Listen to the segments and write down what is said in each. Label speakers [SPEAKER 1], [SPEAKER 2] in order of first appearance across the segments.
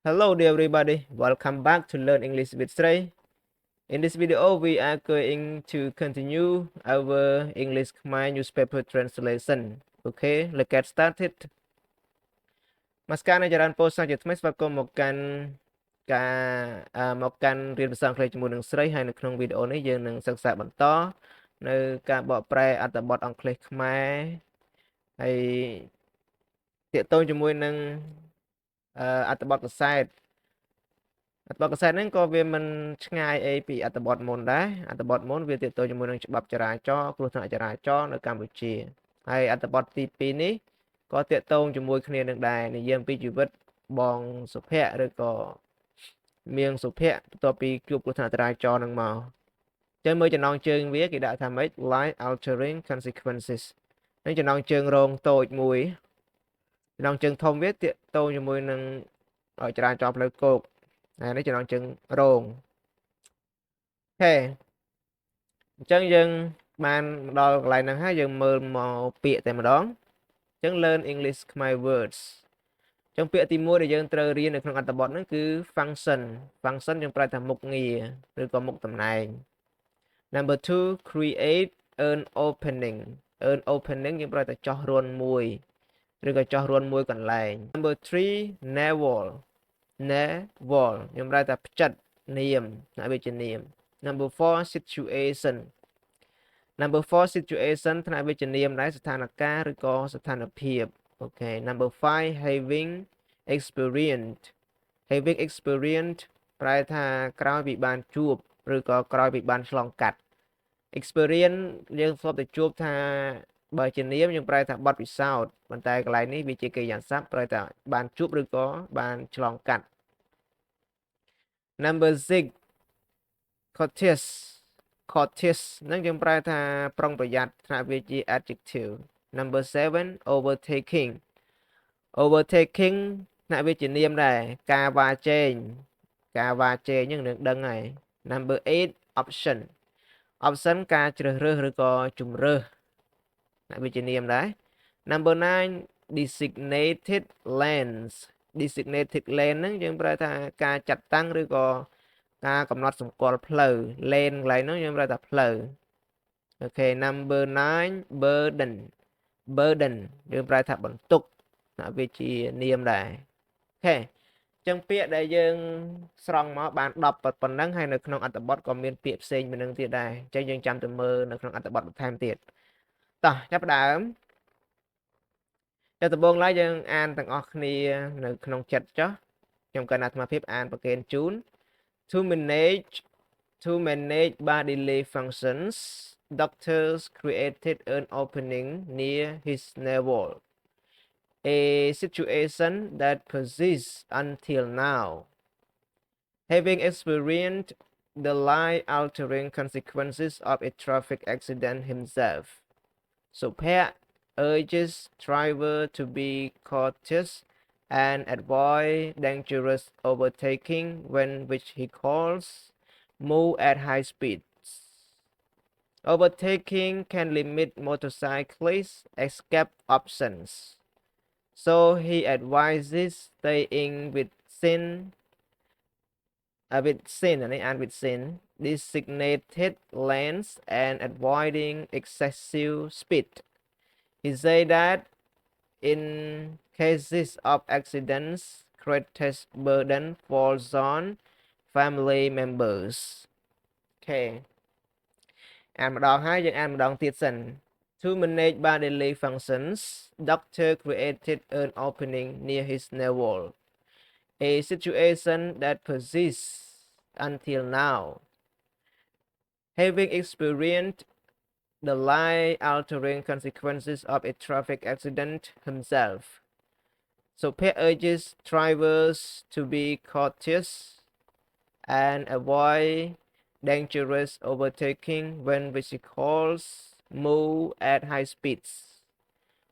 [SPEAKER 1] Hello dear everybody, welcome back to Learn English with Srey. In this video, we are going to continue our English Khmer newspaper translation. Okay, let's get started. មកការនៃចរន្តពោលសាជាថ្មីស្វាគមន៍មកកាន់មកកាន់រៀនភាសាអង់គ្លេសជាមួយនឹងស្រីហើយនៅក្នុងវីដេអូនេះយើងនឹងសិក្សាបន្តនៅការបកប្រែអត្ថបទអង់គ្លេសខ្មែរហើយទាក់ទងជាមួយនឹងអត្ថបទកសែតហ្នឹងក៏វាមិនឆ្ងាយអីពីអត្ថបទមុនដែរអត្ថបទមុនវាទាក់ទងជាមួយនឹងច្បាប់ចរាចរណ៍គ្រោះថ្នាក់ចរាចរណ៍នៅកម្ពុជាហើយអត្ថបទទី2នេះក៏ទាក់ទងជាមួយគ្នានឹងដែរនិយាយអំពីជីវិតបងសុភ័ក្រឬក៏មៀងសុភ័ក្របន្ទាប់ពីជួបគ្រោះថ្នាក់ចរាចរណ៍ហ្នឹងមកចឹងមើលចំណងជើងវាគេដាក់ថាម៉េច life altering consequences នេះចំណងជើងរងតូចមួយចំណងជើងធំវាទាក់ទងជាមួយនឹងចរាចរណ៍ផ្លូវគោកហើយនេះចំណងជើងរងអូខេអញ្ចឹងយើងបានមកដល់កន្លែងហ្នឹងហើយយើងមើលមកពាក្យតែម្ដងអញ្ចឹង learn English Khmer words អញ្ចឹងពាក្យទី1ដែលយើងត្រូវរៀននៅក្នុងអត្ថបទហ្នឹងគឺ function យើងប្រែថាមុខងារឬក៏មុខតំណែង Number 2 create an opening យើងប្រែថាចោះរួនមួយឬក៏ចោះរួនមួយកន្លែង Number 3 naval ខ្ញុំប្រែថាផ្ចិតនាមអវិជ្ជនាម Number 4 situation ថ្នាក់វិជ្ជនាមដែរស្ថានភាពឬក៏ស្ថានភាពអូខេ Number 5 having experience ប្រែថាក្រោយពីបានជួបឬក៏ក្រោយពីបានឆ្លងកាត់ experience យើងធ្លាប់តែជួបថាបើជានាមយើងប្រែថាបទពិសោធន៍ប៉ុន្តែកន្លែងនេះវាជាកិរិយាសព្ទប្រែថាបានជួបឬក៏បានឆ្លងកាត់ Number 6 courteous ហ្នឹងយើងប្រែថាប្រុងប្រយ័ត្នថ្នាក់វាជា adjective Number 7 overtaking ថ្នាក់វាជានាមដែរការវាជែងយើងនឹងដឹងហើយ Number 8 option ការជ្រើសរើសឬក៏ជំរើសថ្នាក់វាជានាមដែរ Number 9 designated lanes ហ្នឹងយើងប្រែថាការចាត់តាំងឬក៏ការកំណត់សម្គាល់ផ្លូវ lane កន្លែងហ្នឹងយើងប្រែថាផ្លូវអូខេ Number 9 burden យើងប្រែថាបន្ទុកវាជានាមដែរអូខេអញ្ចឹងពាក្យដែលយើងស្រង់មកបាន10ប៉ុណ្ណឹងហើយនៅក្នុងអត្ថបទក៏មានពាក្យផ្សេងមួយនឹងទៀតដែរអញ្ចឹងយើងចាំទៅមើលនៅក្នុងអត្ថបទបន្ថែមទៀតតោះចាប់ផ្ដើមដំបូងឡើយយើងអានទាំងអស់គ្នានៅក្នុងចិត្តចុះខ្ញុំកណ្ដាអាត្មាភាពអានប្រកេនជូន to manage bodily functions doctors created an opening near his navel a situation that persists until now having experienced the life-altering consequences of a traffic accident himself Sophia urges driver to be cautious and avoid dangerous overtaking when which he calls move at high speeds. Overtaking can limit motorcyclists' escape options, so he advises staying within designated lanes and avoiding excessive speed. He said that in cases of accidents, greatest burden falls on family members. Okay. អានម្ដងហើយយើងអានម្ដងទៀតសិន To manage bodily functions, doctor created an opening near his navel, a situation that persists until now. Having experienced the life-altering consequences of a traffic accident himself. Sophia urges drivers to be cautious and avoid dangerous overtaking when vehicles move at high speeds.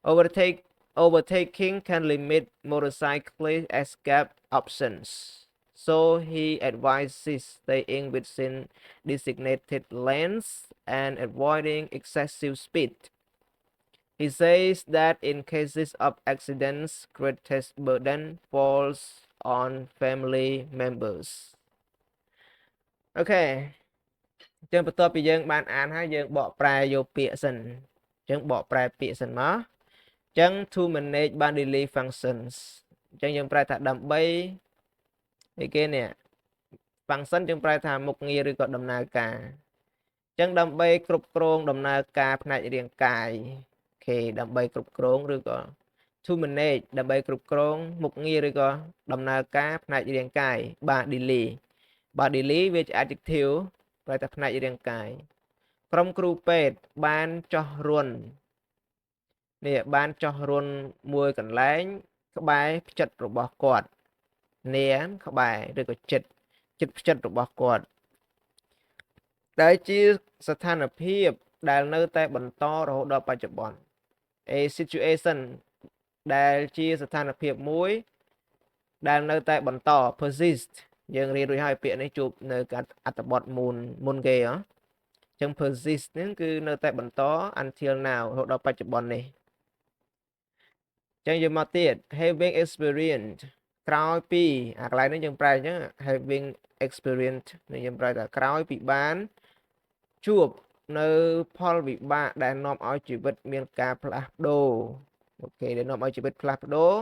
[SPEAKER 1] Overtaking can limit motorcyclist escape options, so he advises staying within designated lanes and avoiding excessive speed. He says that in cases of accidents, greatest burden falls on family members អូខេចឹងបន្ទាប់ពីយើងបានអានហើយយើងបកប្រែយកពាក្យសិនចឹងបកប្រែពាក្យសិនមកចឹង to manage bodily functions ចឹងយើងប្រែថាដើម្បីអីគេនេះ function យើងប្រែថាមុខងារឬក៏ដំណើរការចឹងដើម្បីគ្រប់គ្រងដំណើរការផ្នែករាងកាយអូខេដើម្បីគ្រប់គ្រងឬក៏ to manage ដើម្បីគ្រប់គ្រងមុខងារឬក៏ដំណើរការផ្នែករាងកាយ bodily វាជា adjective ប្រែថាផ្នែករាងកាយក្រុមគ្រូពេទ្យបានចោះរន្ធនេះបានចោះរន្ធមួយកន្លែងក្បែរផ្ចិតរបស់គាត់នាងក្បែរឬក៏ចិត្តផ្ចិតរបស់គាត់ដែលជាស្ថានភាពដែលនៅតែបន្តរហូតដល់បច្ចុប្បន្ន a situation ដែលជាស្ថានភាពមួយដែលនៅតែបន្ត persist យើងរៀនរួចហើយពាក្យនេះជួបនៅអត្ថបទមុនគេហ៎ចឹង persist ហ្នឹងគឺនៅតែបន្ត until now រហូតដល់បច្ចុប្បន្ននេះចឹងយើងមកទៀត having experience ក្រោយពីអាកន្លែងនេះយើងប្រែអញ្ចឹង having experience នេះយើងប្រែថាក្រោយពីបានជួបនៅផលវិបាកដែលនាំឲ្យជីវិតមានការផ្លាស់ប្ដូរអូខេដែលនាំឲ្យជីវិតផ្លាស់ប្ដូរ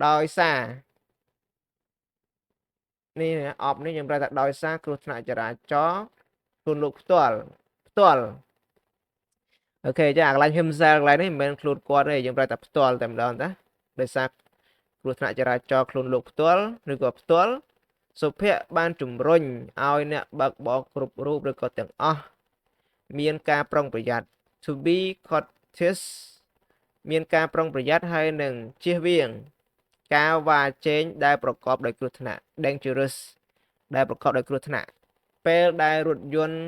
[SPEAKER 1] ដោយសារនេះអបនេះយើងប្រែថាដោយសារគ្រោះថ្នាក់ចរាចរណ៍ខ្លួនលោកផ្ទាល់អូខេចាកន្លែង himself កន្លែងនេះមិនមែនខ្លួនគាត់ទេយើងប្រែថាផ្ទាល់តែម្ដងតាដោយសារគ្រោះថ្នាក់ចរាចរណ៍ខ្លួនលោកផ្ទាល់ឬក៏ផ្ទាល់សុភ័ក្របានជំរុញឲ្យអ្នកបើកបរគ្រប់រូបឬក៏ទាំងអស់មានការប្រុងប្រយ័ត្ន to be cautious មានការប្រុងប្រយ័ត្នហើយនឹងជៀសវាងការវ៉ាជែងដែលប្រកបដោយគ្រោះថ្នាក់ dangerous ដែលប្រកបដោយគ្រោះថ្នាក់ពេលដែលរថយន្ត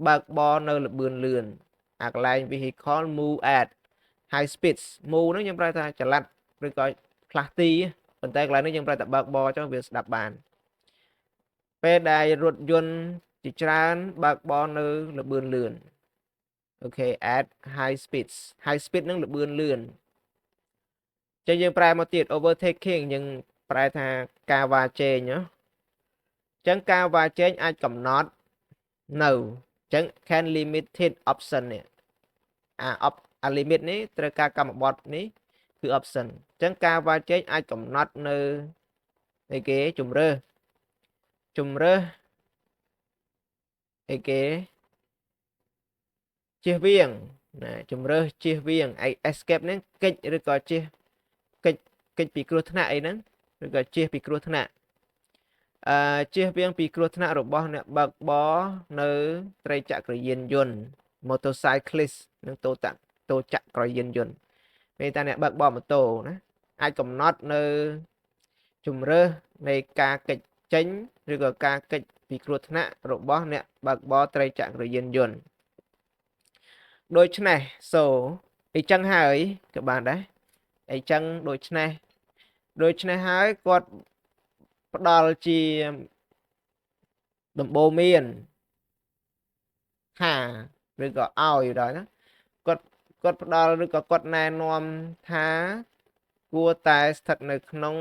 [SPEAKER 1] បើកបរនៅល្បឿនលឿនអាកន្លែង vehicle move at high speeds move នោះយើងប្រែថាចល័តឬក៏ផ្លាស់ទីប៉ុន្តែកន្លែងនេះយើងប្រែថាបើកបរចុះវាស្ដាប់បានពេលដែលរថយន្តជាច្រើនបើកបរនៅល្បឿនលឿនអូខេ at high speed នឹងល្បឿនលឿនចឹងយើងប្រែមកទៀត overtaking យើងប្រែថាការវ៉ាជែងណាចឹងការវ៉ាជែងអាចកំណត់នៅចឹង can limited option នេះអា limit នេះត្រូវការកម្មបត្តិនេះគឺ option ចឹងការវ៉ាជែងអាចកំណត់នៅអីគេជំរើសអីគេជៀសវាងណាជំរើសជៀសវាង escape ហ្នឹងគេចឬក៏ជៀសគេចពីគ្រោះថ្នាក់អីហ្នឹងឬក៏ជៀសពីគ្រោះថ្នាក់ជៀសវាងពីគ្រោះថ្នាក់របស់អ្នកបើកបរនៅត្រីចក្រយានយន្ត motorcyclist និងតូចក្រយានយន្តពេលតាអ្នកបើកបរម៉ូតូណាអាចកំណត់នៅជំរើសនៃការកិច្ចចេញឬក៏ការកិច្ចពីគ្រោះថ្នាក់របស់អ្នកបើកបរត្រីចក្រយានយន្តដូច្នេះអីចឹងហើយក៏បានដែរអីចឹងដូច្នេះហើយគាត់ផ្ដល់ជាដំបូន្មានថាឬក៏ឲ្យដល់ណាគាត់ផ្ដល់ឬក៏គាត់ណែនាំថាគួរតែស្ថិតនៅក្នុង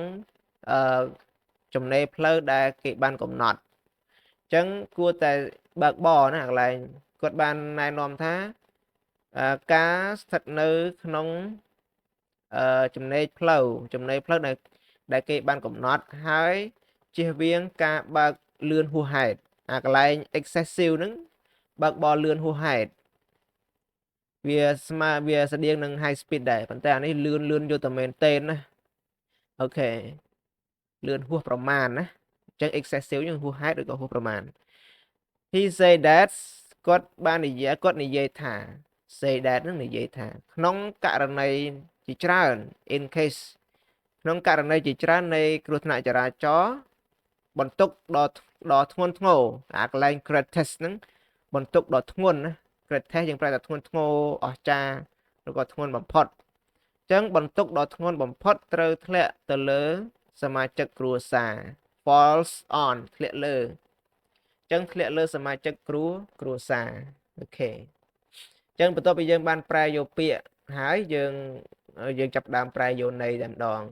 [SPEAKER 1] ចំណេរផ្លូវដែលគេបានកំណត់អញ្ចឹងគួរតែបើកបរណាកន្លែងគាត់បានណែនាំថាការស្ថិតនៅក្នុងចំណេរផ្លូវដែលគេបានកំណត់ហើយជៀសវាងការបើកលឿនហួសហេតុអាកន្លែង excessive ហ្នឹងបើកបរលឿនហួសហេតុវាស្តៀងនឹង high speed ដែរប៉ុន្តែអានេះលឿនយកតែមែនតេនណាអូខេលឿនហួសប្រមាណណាអញ្ចឹង excessive យើងហួសហេតុឬក៏ហួសប្រមាណ he say that គាត់និយាយថា say that នឹងនិយាយថាក្នុងករណីជាច្រើន in case ក្នុងករណីជាច្រើននៃគ្រោះថ្នាក់ចរាចរណ៍បន្ទុកដ៏ធ្ងន់ធ្ងរអាកន្លែង greatest ហ្នឹងបន្ទុកដ៏ធ្ងន់ណា greatest យើងប្រែថាធ្ងន់ធ្ងរអស្ចារ្យឬក៏ធ្ងន់បំផុតអញ្ចឹងបន្ទុកដ៏ធ្ងន់បំផុតត្រូវធ្លាក់ទៅលើសមាជិកគ្រួសារ falls on ធ្លាក់លើអញ្ចឹងធ្លាក់លើសមាជិកគ្រួសារអូខេអញ្ចឹងបន្ទាប់ពីយើងបានប្រែយកពាក្យហើយយើងចាប់ដើមប្រែយកន័យតែម្ដង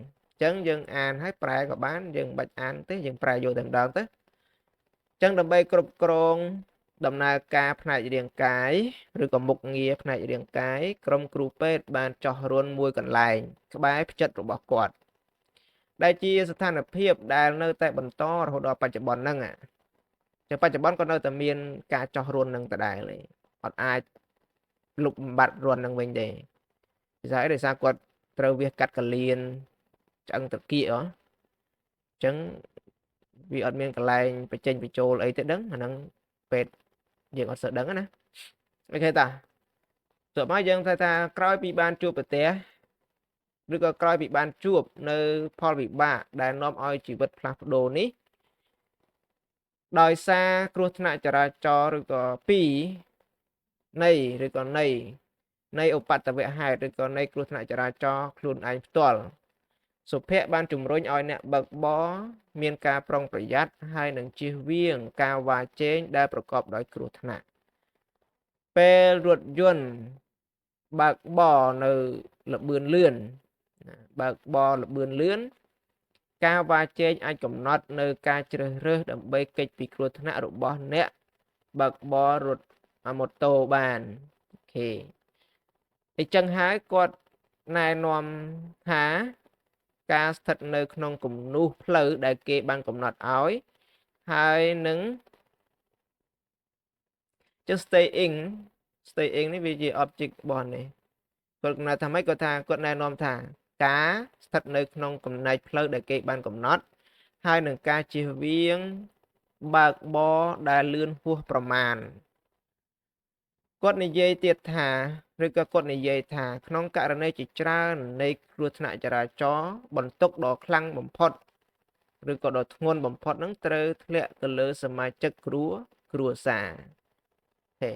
[SPEAKER 1] ចឹងយើងអានហើយប្រែក៏បានយើងមិនបាច់អានទេយើងប្រែយកតែម្ដងទៅចឹងដើម្បីគ្រប់គ្រងដំណើរការផ្នែករាងកាយឬក៏មុខងារផ្នែករាងកាយក្រុមគ្រូពេទ្យបានចោះរន្ធមួយកន្លែងក្បែរផ្ចិតរបស់គាត់ដែលជាស្ថានភាពដែលនៅតែបន្តរហូតដល់បច្ចុប្បន្នហ្នឹងចឹងបច្ចុប្បន្នក៏នៅតែមានការចោះរន្ធនឹងដដែលទេអត់អាចលុបបំបាត់រន្ធនឹងវិញទេពីស្អីដោយសារគាត់ត្រូវវាកាត់កលៀនឆ្អឹងត្រគាកចឹងវាអត់មានកន្លែងបញ្ចេញបញ្ចូលអីទៅដឹងអាហ្នឹងពេទ្យយើងអត់សូវដឹងណាអូខេតាទោះមកយើងថាក្រោយពីបានជួបប្រទះឬក៏ក្រោយពីបានជួបនៅផលវិបាកដែលនាំឲ្យជីវិតផ្លាស់ប្ដូរនេះដោយសារគ្រោះថ្នាក់ចរាចរណ៍ឬក៏នៃឧបទ្ទវហេតុឬក៏នៃគ្រោះថ្នាក់ចរាចរណ៍ខ្លួនឯងផ្ទាល់សុភ័ក្របានជំរុញឲ្យអ្នកបើកបរមានការប្រុងប្រយ័ត្នហើយនឹងជៀសវាងការវ៉ាជែងដែលប្រកបដោយគ្រោះថ្នាក់ពេលរថយន្តបើកបរនៅល្បឿនលឿនការវ៉ាជែងអាចកំណត់នៅការជ្រើសរើសដើម្បីគេចពីគ្រោះថ្នាក់របស់អ្នកបើកបររថម៉ូតូបានអូខេអញ្ចឹងហើយគាត់ណែនាំថាការស្ថិតនៅក្នុងគំនូសផ្លូវដែលគេបានកំណត់ឲ្យហើយនឹងjust stay in នេះវាជា object របស់នេះគាត់កំណត់ថាម៉េចគាត់ណែនាំថាការស្ថិតនៅក្នុងចំណែកផ្លូវដែលគេបានកំណត់ហើយនឹងការជៀសវាងបើកបរដែលលឿនហួសប្រមាណគាត់និយាយទៀតថាឬក៏គាត់និយាយថាក្នុងករណីជាច្រើននៃគ្រោះថ្នាក់ចរាចរណ៍បន្ទុកដ៏ខ្លាំងបំផុតឬក៏ដ៏ធ្ងន់បំផុតហ្នឹងត្រូវធ្លាក់ទៅលើសមាជិកគ្រួសារហេ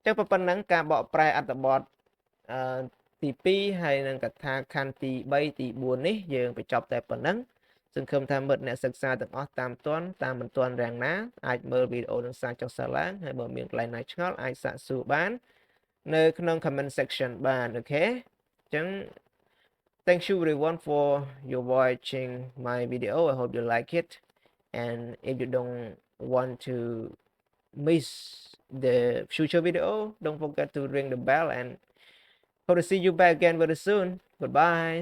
[SPEAKER 1] ចឹងប៉ុណ្ណឹងការបកប្រែអត្ថបទទី2ហើយនឹងកថាខណ្ឌទី3ទី4នេះយើងបញ្ចប់តែប៉ុណ្ណឹងសង្ឃឹមថាមិត្តអ្នកសិក្សាទាំងអស់តាមមិនទាន់រាំងណាអាចមើលវីដេអូនឹងសាកចុះសារឡើងហើយបើមានកន្លែងណាឆ្ងល់អាចសាកសួរបាននៅក្នុង comment section បានអូខេអញ្ចឹង thank you everyone for your watching my video I hope you like it and if you don't want to miss the future video don't forget to ring the bell and hope to see you back again very soon goodbye